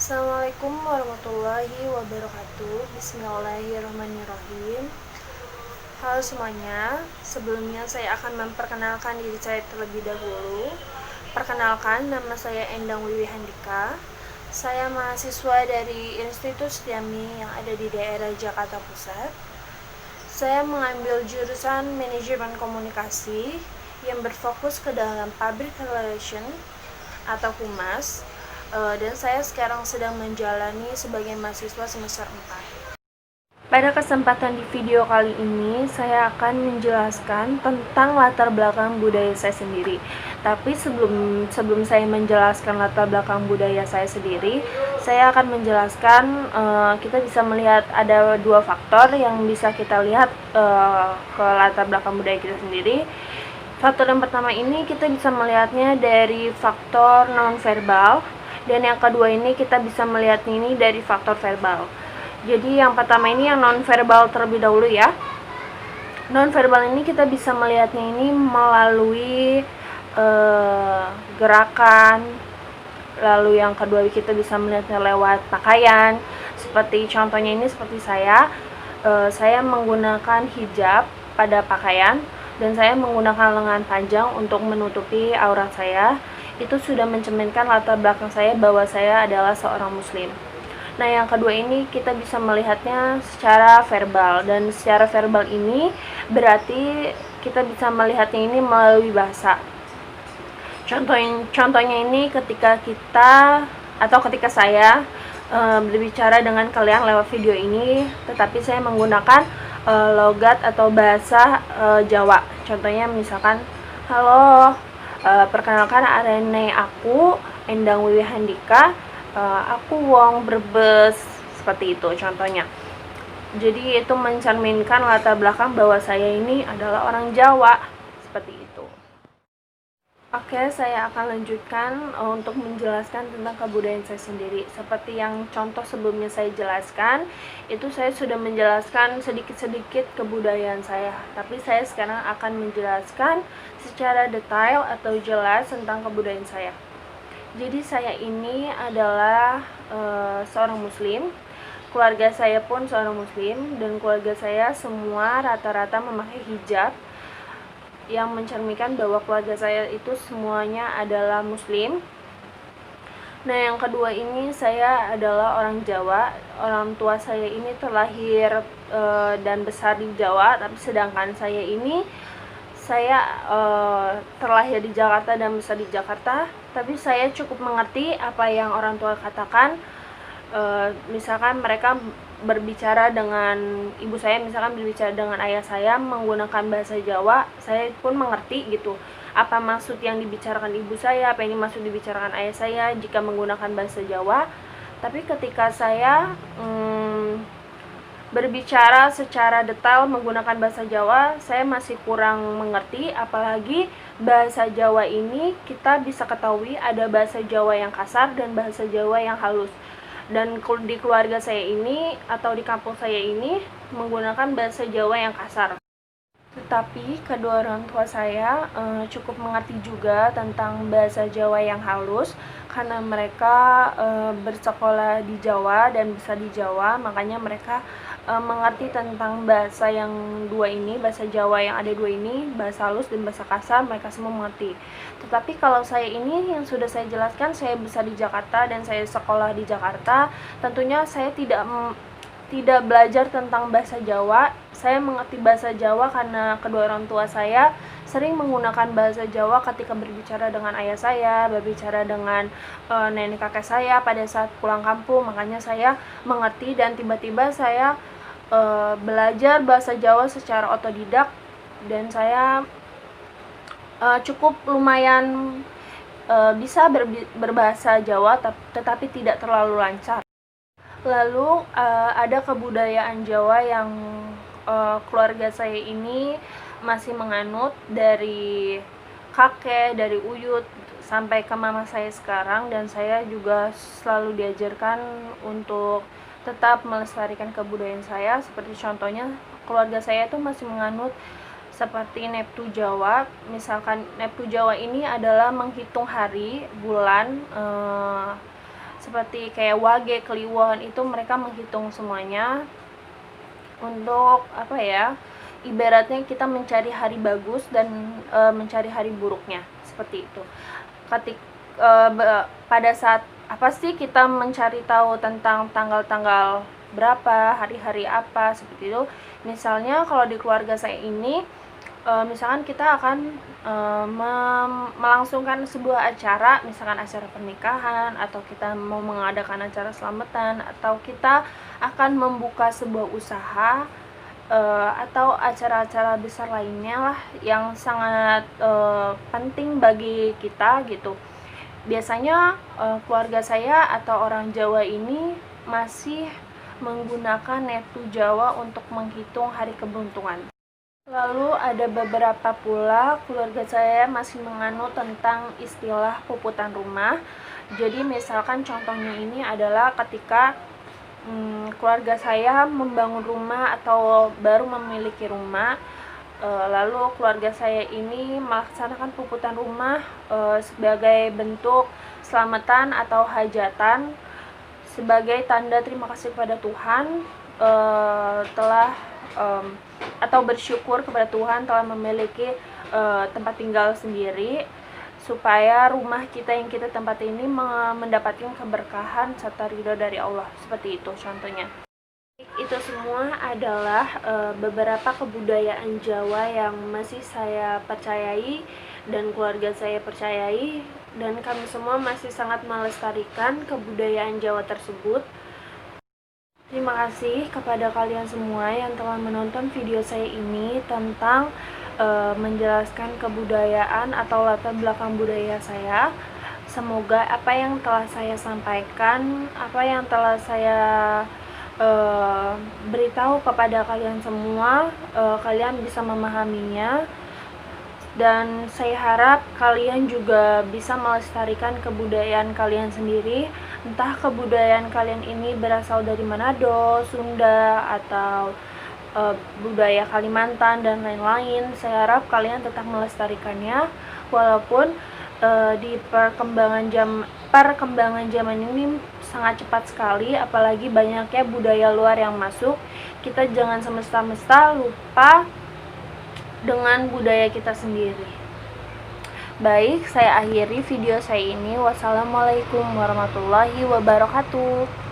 Assalamualaikum warahmatullahi wabarakatuh. Bismillahirrahmanirrahim. Halo semuanya, sebelumnya saya akan memperkenalkan diri saya terlebih dahulu. Perkenalkan, nama saya Endang Wiwi Handika. Saya mahasiswa dari Institut Setyami yang ada di daerah Jakarta Pusat. Saya mengambil jurusan Manajemen Komunikasi yang berfokus ke dalam Public Relations atau Humas. Dan saya sekarang sedang menjalani sebagai mahasiswa semester 4. Pada kesempatan di video kali ini, saya akan menjelaskan tentang latar belakang budaya saya sendiri. Tapi sebelum saya menjelaskan latar belakang budaya saya sendiri, saya akan menjelaskan kita bisa melihat ada dua faktor yang bisa kita lihat ke latar belakang budaya kita sendiri. Faktor yang pertama ini kita bisa melihatnya dari faktor non-verbal, dan yang kedua ini kita bisa melihat ini dari faktor verbal. Jadi yang pertama ini yang non-verbal terlebih dahulu ya. Non-verbal ini kita bisa melihatnya ini melalui gerakan. Lalu yang kedua kita bisa melihatnya lewat pakaian. Seperti contohnya ini seperti saya menggunakan hijab pada pakaian dan saya menggunakan lengan panjang untuk menutupi aurat saya. Itu sudah mencerminkan latar belakang saya bahwa saya adalah seorang muslim. Nah, yang kedua ini kita bisa melihatnya secara verbal, dan secara verbal ini berarti kita bisa melihatnya ini melalui bahasa. Contohnya ini ketika saya berbicara dengan kalian lewat video ini, tetapi saya menggunakan logat atau bahasa Jawa. Contohnya misalkan, halo, perkenalkan arene aku Endang Wiwi Handika, aku wong Brebes, seperti itu contohnya. Jadi itu mencerminkan latar belakang bahwa saya ini adalah orang Jawa, seperti itu. Oke, saya akan lanjutkan untuk menjelaskan tentang kebudayaan saya sendiri. Seperti yang contoh sebelumnya saya jelaskan, itu saya sudah menjelaskan sedikit-sedikit kebudayaan saya. Tapi saya sekarang akan menjelaskan secara detail atau jelas tentang kebudayaan saya. Jadi saya ini adalah seorang muslim. Keluarga saya pun seorang muslim, dan keluarga saya semua rata-rata memakai hijab, yang mencerminkan bahwa keluarga saya itu semuanya adalah muslim. Nah, yang kedua ini saya adalah orang Jawa. Orang tua saya ini terlahir dan besar di Jawa, tapi sedangkan saya ini terlahir di Jakarta dan besar di Jakarta. Tapi saya cukup mengerti apa yang orang tua katakan. Misalkan mereka berbicara dengan ibu saya, misalkan berbicara dengan ayah saya menggunakan bahasa Jawa, saya pun mengerti gitu apa maksud yang dibicarakan ibu saya, apa yang dimaksud dibicarakan ayah saya jika menggunakan bahasa Jawa. Tapi ketika saya berbicara secara detail menggunakan bahasa Jawa, saya masih kurang mengerti. Apalagi bahasa Jawa ini kita bisa ketahui ada bahasa Jawa yang kasar dan bahasa Jawa yang halus. Dan di keluarga saya ini atau di kampung saya ini menggunakan bahasa Jawa yang kasar. Tetapi kedua orang tua saya cukup mengerti juga tentang bahasa Jawa yang halus, karena mereka bersekolah di Jawa dan besar di Jawa. Makanya mereka mengerti tentang bahasa yang dua ini, bahasa Jawa yang ada dua ini, bahasa halus dan bahasa kasar, mereka semua mengerti. Tetapi kalau saya ini yang sudah saya jelaskan, saya besar di Jakarta dan saya sekolah di Jakarta, tentunya saya tidak belajar tentang bahasa Jawa. Saya mengerti bahasa Jawa karena kedua orang tua saya sering menggunakan bahasa Jawa ketika berbicara dengan ayah saya, berbicara dengan nenek kakek saya pada saat pulang kampung. Makanya saya mengerti dan tiba-tiba saya belajar bahasa Jawa secara otodidak, dan saya cukup lumayan bisa berbahasa Jawa, tetapi tidak terlalu lancar. Lalu ada kebudayaan Jawa yang keluarga saya ini masih menganut dari kakek, dari uyut sampai ke mama saya sekarang, dan saya juga selalu diajarkan untuk tetap melestarikan kebudayaan saya. Seperti contohnya keluarga saya itu masih menganut seperti Neptu Jawa. Misalkan Neptu Jawa ini adalah menghitung hari, bulan, seperti kayak Wage, Kliwon, itu mereka menghitung semuanya untuk apa ya, ibaratnya kita mencari hari bagus dan mencari hari buruknya, seperti itu. Pada saat apa sih kita mencari tahu tentang tanggal-tanggal berapa, hari-hari apa, seperti itu. Misalnya kalau di keluarga saya ini, misalkan kita akan melangsungkan sebuah acara, misalkan acara pernikahan, atau kita mau mengadakan acara selamatan, atau kita akan membuka sebuah usaha, atau acara-acara besar lainnya lah yang sangat penting bagi kita gitu. Biasanya keluarga saya atau orang Jawa ini masih menggunakan neptu Jawa untuk menghitung hari keberuntungan. Lalu ada beberapa pula keluarga saya masih menganut tentang istilah puputan rumah. Jadi misalkan contohnya ini adalah ketika keluarga saya membangun rumah atau baru memiliki rumah, lalu keluarga saya ini melaksanakan puputan rumah sebagai bentuk selamatan atau hajatan, sebagai tanda terima kasih kepada Tuhan telah atau bersyukur kepada Tuhan telah memiliki tempat tinggal sendiri, supaya rumah kita yang kita tempati ini mendapatkan keberkahan serta ridho dari Allah, seperti itu contohnya. Itu semua adalah beberapa kebudayaan Jawa yang masih saya percayai dan keluarga saya percayai, dan kami semua masih sangat melestarikan kebudayaan Jawa tersebut. Terima kasih kepada kalian semua yang telah menonton video saya ini tentang menjelaskan kebudayaan atau latar belakang budaya saya. Semoga apa yang telah saya sampaikan, apa yang telah saya beritahu kepada kalian semua, kalian bisa memahaminya. Dan saya harap kalian juga bisa melestarikan kebudayaan kalian sendiri. Entah kebudayaan kalian ini berasal dari Manado, Sunda, atau budaya Kalimantan dan lain-lain. Saya harap kalian tetap melestarikannya, walaupun di perkembangan zaman ini sangat cepat sekali, apalagi banyaknya budaya luar yang masuk. Kita jangan semesta-mesta lupa dengan budaya kita sendiri. Baik, saya akhiri video saya ini. Wassalamualaikum warahmatullahi wabarakatuh.